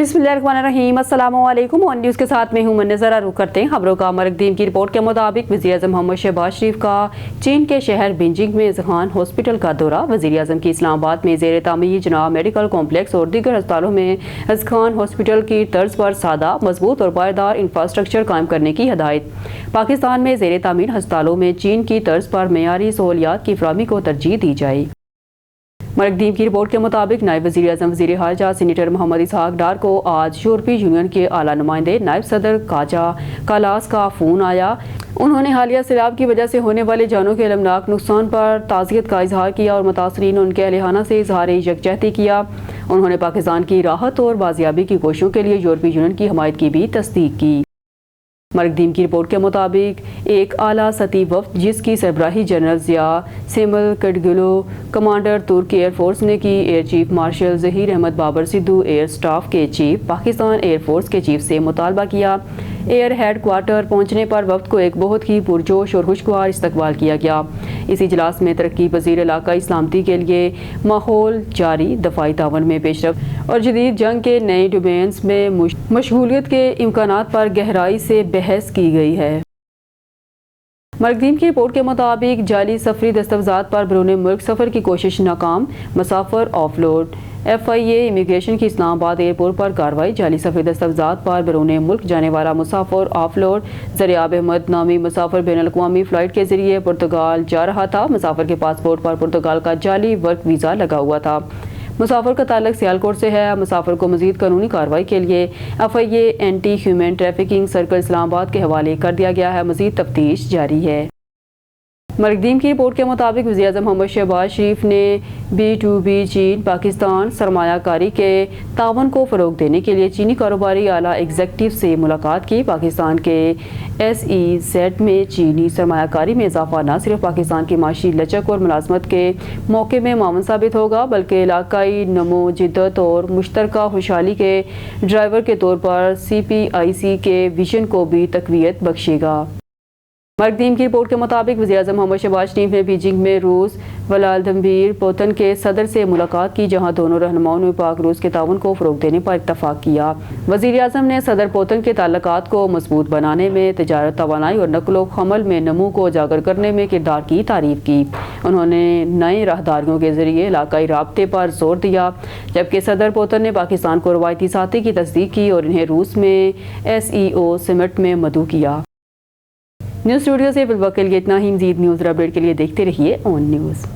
बिस्मिल्लाहिर्रहमानिर्रहीम। अस्सलाम वालेकुम। ऑन न्यूज़ के साथ मैं हूं मुन्नज़रा। रुख करते हैं खबरों का। मरकदीम की रिपोर्ट के मुताबिक वज़ीर-ए-आज़म मोहम्मद शहबाज शरीफ का चीन के शहर बीजिंग में ज़हान हॉस्पिटल का दौरा। वज़ीर-ए-आज़म की इस्लामाबाद में ज़ेर तामीर जनाब मेडिकल कॉम्प्लेक्स और दीगर अस्पतालों में ज़हान हॉस्पिटल की तर्ज पर सादा, मजबूत और पायदार इंफ्रास्ट्रक्चर कायम करने की हिदायत। पाकिस्तान में ज़ेर तामीर अस्पतालों में चीन की तर्ज पर मेयारी सहूलियात की फराहमी को तरजीह दी जाए। मरकदीम की रिपोर्ट के मुताबिक नायब वज़ीर आज़म वज़ीर खारजा सीनेटर मोहम्मद इसहाक डार को आज यूरोपीय यूनियन के आला नुमाइंदे नायब सदर काजा कालास का फ़ोन आया। उन्होंने हालिया सैलाब की वजह से होने वाले जानों के अलमनाक नुकसान पर ताज़ियत का इजहार किया और मुतासरीन उनके अहलिहाना से इजहार यकजहती किया। उन्होंने पाकिस्तान की राहत और बाजियाबी की कोशिशों के लिए यूरोपीय यूनियन की हमायत की भी तस्दीक की। मरकदीम की रिपोर्ट के मुताबिक एक आला सती वफ्द जिसकी सरबराही जनरल ज़िया सेमल कटगुलो कमांडर तुर्क एयर फोर्स ने की, air chief marshal Zaheer Ahmed Babar Sidhu air staff के चीफ, पाकिस्तान एयर फोर्स के चीफ से मुतालबा किया। एयर हेड क्वार्टर पहुँचने पर वफ्द को एक बहुत ही पुरजोश और खुशगवार इस्तकबाल किया गया। इस इजलास में तरक्की पज़ीर इलाकाई सलामती के लिए माहौल जारी, दफाई तावन में पेशरफ्त और जदीद जंग के नए डोमेन्स में मशगूलियत के इम्कानात पर गहराई से बहस की गई है। मरकदीम की रिपोर्ट के मुताबिक जाली सफरी दस्तावेज़ात पर बैरून मुल्क सफ़र की कोशिश नाकाम, मुसाफिर ऑफलोड। FIA इमिग्रेशन की इस्लामाबाद एयरपोर्ट पर कार्रवाई। जाली सफरी दस्तावेज़ात पर बैरून मुल्क जाने वाला मुसाफिर ऑफलोड ज़रियाब अहमद नामी मुसाफिर बैनुल अक़वामी फ़्लाइट के जरिए पुर्तगाल जा रहा था। मुसाफिर के पासपोर्ट पर पुर्तगाल का जाली वर्क वीज़ा लगा हुआ था। मुसाफिर का ताल्लुक सियालकोट से है। मुसाफिर को मज़ीद कानूनी कार्रवाई के लिए FIA anti human trafficking circle Islamabad के हवाले कर दिया गया है। मज़ीद तफ्तीश जारी है। मरकदीम की रिपोर्ट के मुताबिक वज़ीर-ए-आज़म मोहम्मद शहबाज शरीफ ने B2B चीन पाकिस्तान सरमायाकारी के तावन को फ़रोग़ देने के लिए चीनी कारोबारी आला एग्जीक्यूटिव से मुलाकात की। पाकिस्तान के SEZ में चीनी सरमायाकारी में इजाफा न सिर्फ पाकिस्तान की माशी लचक और मुलाजमत के मौके में मामून साबित होगा, बल्कि इलाकाई नमो जिद्दत और मुश्तरका खुशहाली के ड्राइवर के तौर पर CPIC के विजन को भी तक़वियत बख्शेगा। मरकदीम की रिपोर्ट के मुताबिक वज़ीर-ए-आज़म मोहम्मद शहबाज शरीफ ने बीजिंग में रूस व्लादिमीर पुतिन के सदर से मुलाकात की, जहां दोनों रहनुमाओं ने पाक रूस के ताउन को फ़रोग़ देने पर इत्तफ़ाक़ किया। वज़ीर-ए-आज़म ने सदर पुतिन के ताल्लुकात को मजबूत बनाने में, तजारत, तवानाई और नक़्ल हमल में नमू को उजागर करने में किरदार की तारीफ़ की। उन्होंने नए राहदारियों के ज़रिए इलाकाई राब्ते पर जोर दिया, जबकि सदर पुतिन ने पाकिस्तान को रवायती साथी की तस्दीक की और इन्हें रूस में SEO समिट में मदऊ किया। न्यूज़ स्टूडियो से फिलहाल के लिए इतना ही। मज़ीद न्यूज़ अपडेट के लिए देखते रहिए ऑन न्यूज़।